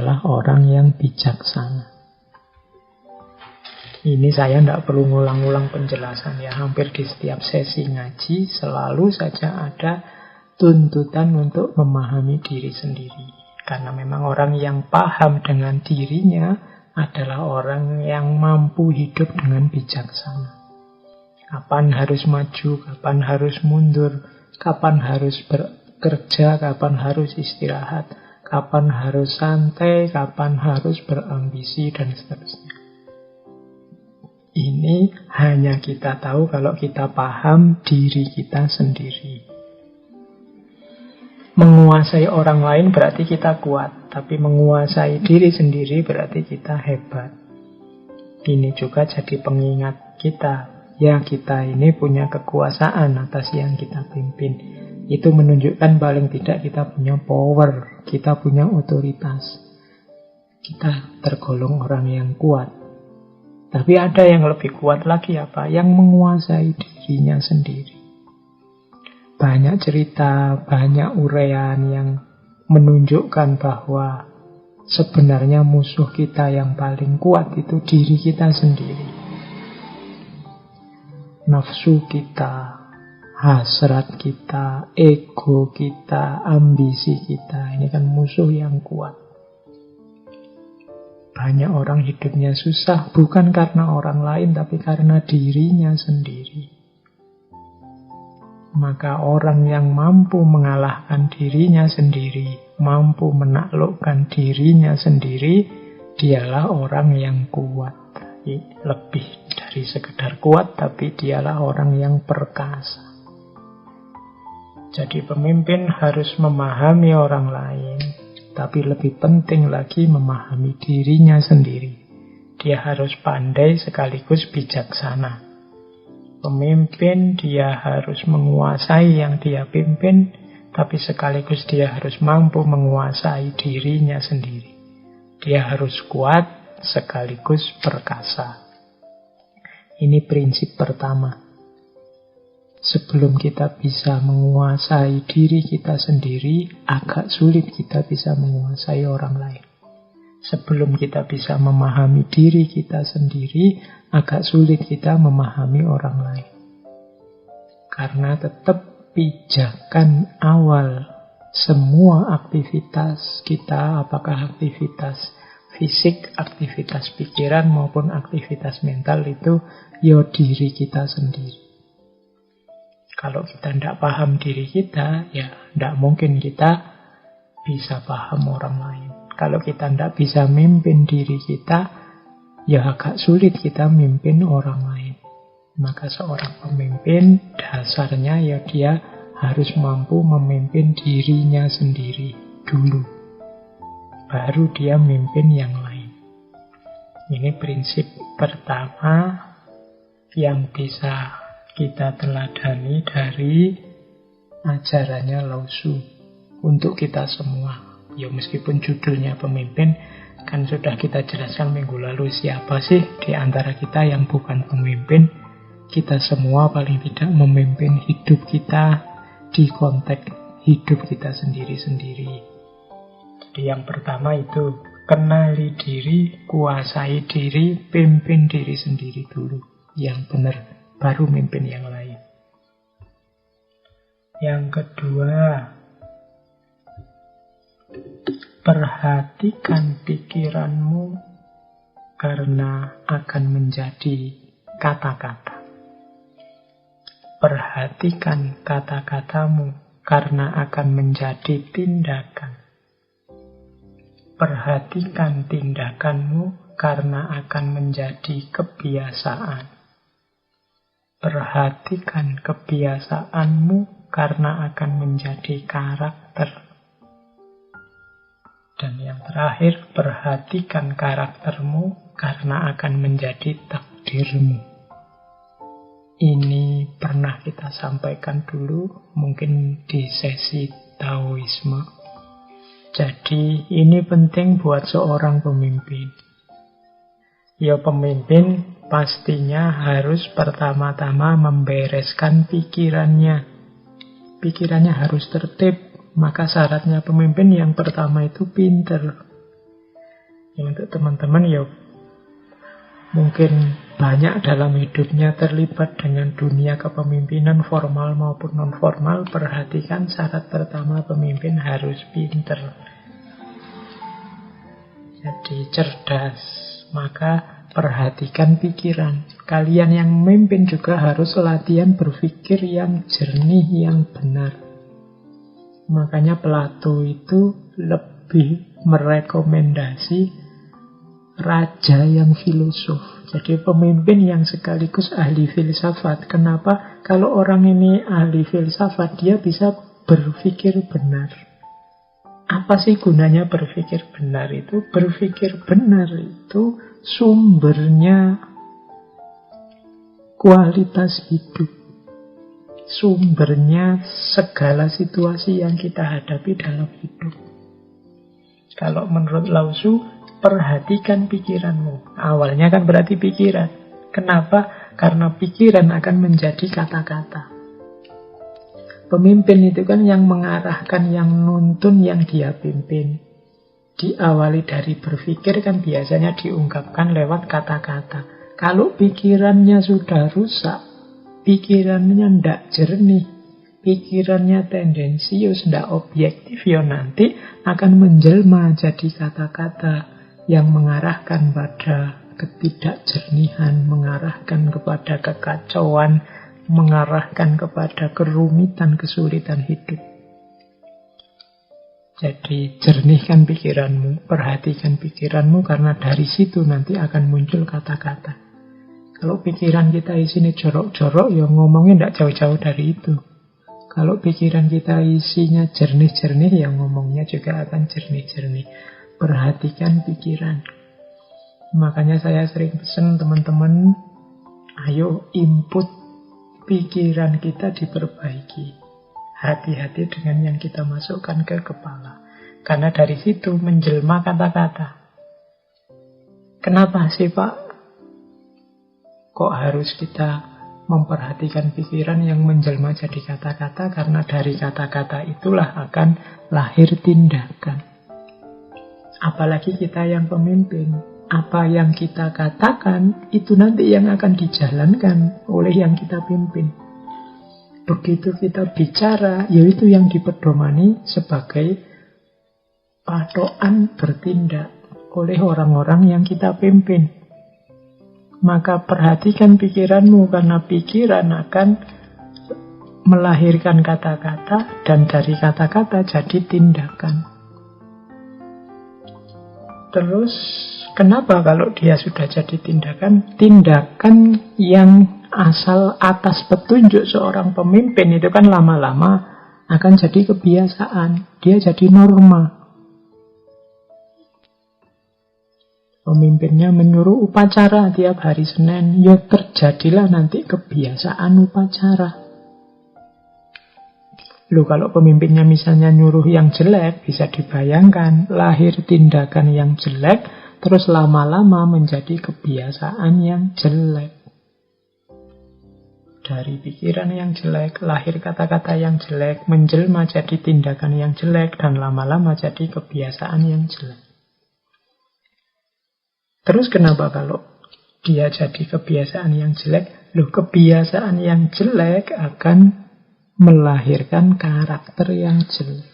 adalah orang yang bijaksana. Ini saya tidak perlu ngulang-ulang penjelasan ya. Hampir di setiap sesi ngaji selalu saja ada tuntutan untuk memahami diri sendiri. Karena memang orang yang paham dengan dirinya adalah orang yang mampu hidup dengan bijaksana. Kapan harus maju, kapan harus mundur, kapan harus bekerja, kapan harus istirahat, kapan harus santai, kapan harus berambisi, dan seterusnya. Ini hanya kita tahu kalau kita paham diri kita sendiri. Menguasai orang lain berarti kita kuat, tapi menguasai diri sendiri berarti kita hebat. Ini juga jadi pengingat kita. Ya, kita ini punya kekuasaan atas yang kita pimpin. Itu menunjukkan paling tidak kita punya power, kita punya otoritas. Kita tergolong orang yang kuat. Tapi ada yang lebih kuat lagi apa? Yang menguasai dirinya sendiri. Banyak cerita, banyak uraian yang menunjukkan bahwa sebenarnya musuh kita yang paling kuat itu diri kita sendiri. Nafsu kita, hasrat kita, ego kita, ambisi kita. Ini kan musuh yang kuat. Banyak orang hidupnya susah bukan karena orang lain, tapi karena dirinya sendiri. Maka orang yang mampu mengalahkan dirinya sendiri, mampu menaklukkan dirinya sendiri, dialah orang yang kuat. Lebih dari sekedar kuat, tapi dialah orang yang perkasa. Jadi pemimpin harus memahami orang lain, tapi lebih penting lagi memahami dirinya sendiri. Dia harus pandai sekaligus bijaksana. Pemimpin dia harus menguasai yang dia pimpin, tapi sekaligus dia harus mampu menguasai dirinya sendiri. Dia harus kuat sekaligus perkasa. Ini prinsip pertama. Sebelum kita bisa menguasai diri kita sendiri, agak sulit kita bisa menguasai orang lain. Sebelum kita bisa memahami diri kita sendiri, agak sulit kita memahami orang lain. Karena tetap pijakan awal semua aktivitas kita, apakah aktivitas fisik, aktivitas pikiran, maupun aktivitas mental itu ya diri kita sendiri. Kalau kita tidak paham diri kita, ya tidak mungkin kita bisa paham orang lain. Kalau kita tidak bisa mimpin diri kita, ya agak sulit kita mimpin orang lain. Maka seorang pemimpin dasarnya ya dia harus mampu memimpin dirinya sendiri dulu. Baru dia mimpin yang lain. Ini prinsip pertama yang bisa kita teladani dari ajarannya Lao Tzu untuk kita semua. Ya meskipun judulnya pemimpin, kan sudah kita jelaskan minggu lalu siapa sih di antara kita yang bukan pemimpin. Kita semua paling tidak memimpin hidup kita di konteks hidup kita sendiri-sendiri. Jadi yang pertama itu kenali diri, kuasai diri, pimpin diri sendiri dulu. Yang benar, baru mimpin yang lain. Yang kedua, perhatikan pikiranmu karena akan menjadi kata-kata. Perhatikan kata-katamu karena akan menjadi tindakan. Perhatikan tindakanmu karena akan menjadi kebiasaan. Perhatikan kebiasaanmu karena akan menjadi karakter. Dan yang terakhir, perhatikan karaktermu karena akan menjadi takdirmu. Ini pernah kita sampaikan dulu, mungkin di sesi Taoisme. Jadi ini penting buat seorang pemimpin. Ya pemimpin pastinya harus pertama-tama membereskan pikirannya. Pikirannya harus tertib. Maka syaratnya pemimpin yang pertama itu pinter. Ya, untuk teman-teman ya mungkin banyak dalam hidupnya terlibat dengan dunia kepemimpinan formal maupun non-formal. Perhatikan syarat pertama, pemimpin harus pinter. Jadi cerdas. Maka perhatikan pikiran. Kalian yang memimpin juga harus latihan berpikir yang jernih, yang benar. Makanya Plato itu lebih merekomendasi raja yang filosof. Jadi pemimpin yang sekaligus ahli filsafat. Kenapa? Kalau orang ini ahli filsafat, dia bisa berpikir benar. Apa sih gunanya berpikir benar itu? Berpikir benar itu sumbernya kualitas hidup. Sumbernya segala situasi yang kita hadapi dalam hidup. Kalau menurut Lao Tzu, perhatikan pikiranmu. Awalnya kan berarti pikiran. Kenapa? Karena pikiran akan menjadi kata-kata. Pemimpin itu kan yang mengarahkan, yang nuntun, yang dia pimpin. Diawali dari berpikir kan biasanya diungkapkan lewat kata-kata. Kalau pikirannya sudah rusak, pikirannya tidak jernih, pikirannya tendensius, tidak objektif, ya nanti akan menjelma jadi kata-kata yang mengarahkan pada ketidakjernihan, mengarahkan kepada kekacauan, mengarahkan kepada kerumitan, kesulitan hidup. Jadi jernihkan pikiranmu, perhatikan pikiranmu, karena dari situ nanti akan muncul kata-kata. Kalau pikiran kita isinya jorok-jorok, ya ngomongnya tidak jauh-jauh dari itu. Kalau pikiran kita isinya jernih-jernih, ya ngomongnya juga akan jernih-jernih. Perhatikan pikiran. Makanya saya sering pesan teman-teman, ayo input pikiran kita diperbaiki. Hati-hati dengan yang kita masukkan ke kepala. Karena dari situ menjelma kata-kata. Kenapa sih Pak? Kok harus kita memperhatikan pikiran yang menjelma jadi kata-kata? Karena dari kata-kata itulah akan lahir tindakan. Apalagi kita yang pemimpin. Apa yang kita katakan, itu nanti yang akan dijalankan oleh yang kita pimpin. Begitu kita bicara, yaitu yang dipedomani sebagai patokan bertindak oleh orang-orang yang kita pimpin. Maka perhatikan pikiranmu, karena pikiran akan melahirkan kata-kata, dan dari kata-kata jadi tindakan. Terus, kenapa kalau dia sudah jadi tindakan? Tindakan yang asal atas petunjuk seorang pemimpin itu kan lama-lama akan jadi kebiasaan. Dia jadi norma. Pemimpinnya menyuruh upacara tiap hari Senin, ya terjadilah nanti kebiasaan upacara. Loh, kalau pemimpinnya misalnya nyuruh yang jelek, bisa dibayangkan lahir tindakan yang jelek, terus lama-lama menjadi kebiasaan yang jelek. Dari pikiran yang jelek, lahir kata-kata yang jelek, menjelma jadi tindakan yang jelek, dan lama-lama jadi kebiasaan yang jelek. Terus kenapa kalau dia jadi kebiasaan yang jelek? Loh, kebiasaan yang jelek akan melahirkan karakter yang jelek.